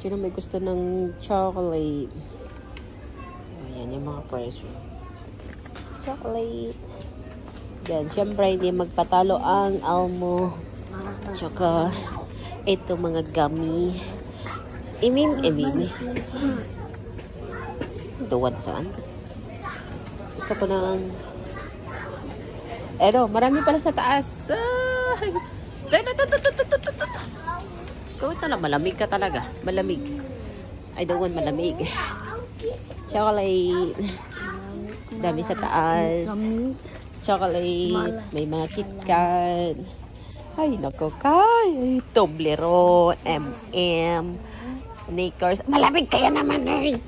Sino may gusto ng chocolate? Ayan yung mga price. Chocolate. Yan, syempre hindi magpatalo ang Almo. Tsaka, ito mga gummy. Imin. Duwan saan? Gusto ko ng... Eto, marami pala sa taas. Ikaw na lang, malamig ka talaga. Malamig. I don't want malamig. Chocolate. Dami sa taas. Chocolate. May mga KitKat. Ay, nako kay. Toblerone, M&M, Snickers. Malamig kaya naman eh.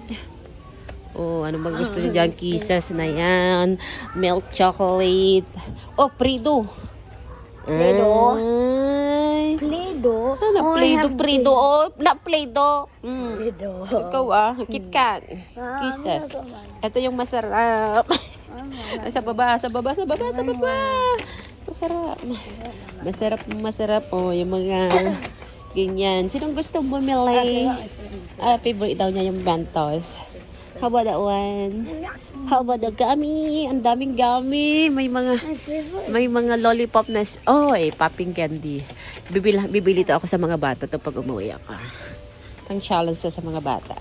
Oh, ano bang gusto niyo dyan? Kisses na yan. Milk chocolate. Oh, Prido. Play-Doh. Ay. Play-Doh. Ano, Play-Doh. Oh, not Play-Doh. Play-Doh. Ikaw KitKat. Kisses. Ito yung masarap. Sa baba. Masarap po yung mga ganyan. Sinong gusto bumili? Favorite daw niya yung Mentos. How about that one? How about the gummy? Ang daming gummy. May mga lollipop na... popping candy. Bibili to ako sa mga bata to pag umuwi ako. Pang challenge ko sa mga bata.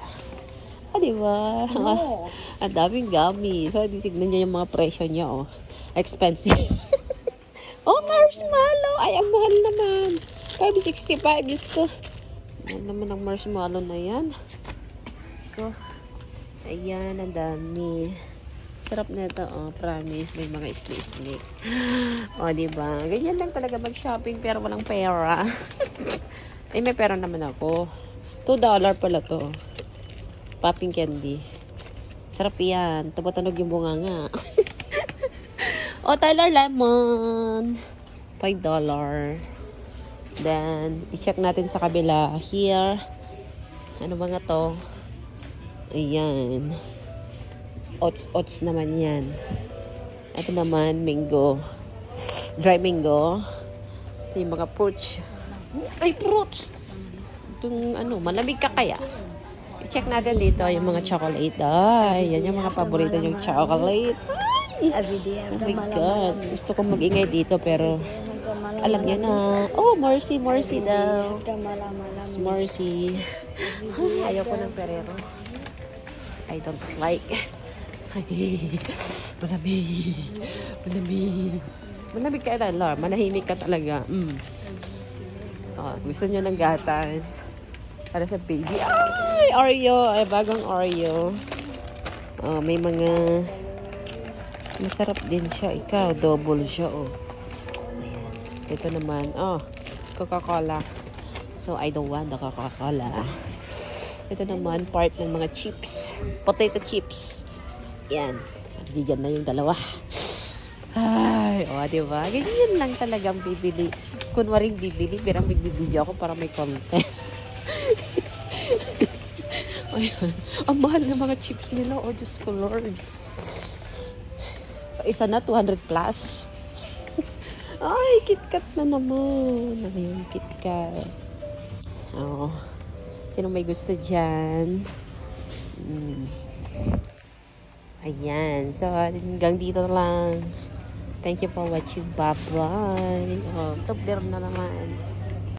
Diba? No. Ang daming gummy. So, tisignan niya yung mga presyo niya, oh. Expensive. Marshmallow! Ay, ang mahal naman. 5.65 is ko. Ano naman ang marshmallow na yan? So, ayan, ang dami. Sarap na ito, promise. May mga snake. Diba? Ganyan lang talaga mag-shopping pero walang pera. May pera naman ako. $2 pala to. Popping candy. Sarap yan. Tumatunog yung bunga nga. Tyler Lemon. $5. Then, i-check natin sa kabila. Here. Ano ba nga to? Ayan. Oats naman yan. Ito naman, mango. Dry mango. Ito yung mga fruits. Ay, fruits! Itong malamig ka kaya? I-check natin dito yung mga chocolate. Ay, yan yung mga paborito yung chocolate. Ay! Oh my God. Gusto kong mag-ingay dito pero alam niya na. Oh, Morsi daw. Morsi. Ayoko ng Ferrero. I don't like. Malamig ka Lala. Manahimik ka talaga. Gusto nyo ng gatas para sa baby. Ay, Oreo. Ay, bagong Oreo. May mga masarap din siya. Ikaw, double siya, Ayan. Ito naman, Coca-Cola. So, I don't want the Coca-Cola. Ito naman, part ng mga chips. Potato chips. Yan. Bigyan na yung dalawa. Ay, diba? Ganyan lang talagang bibili. Kunwaring bibili, pero magbibideo ako para may content. Ayan. Ang mahal ng mga chips nila. Diyos ko, Lord. Isa na, 200 plus. Ay, KitKat na naman. Ayan, KitKat. Sino may gusto dyan? Ayan. So, hanggang dito lang. Thank you for watching. Bye-bye. Top there na naman.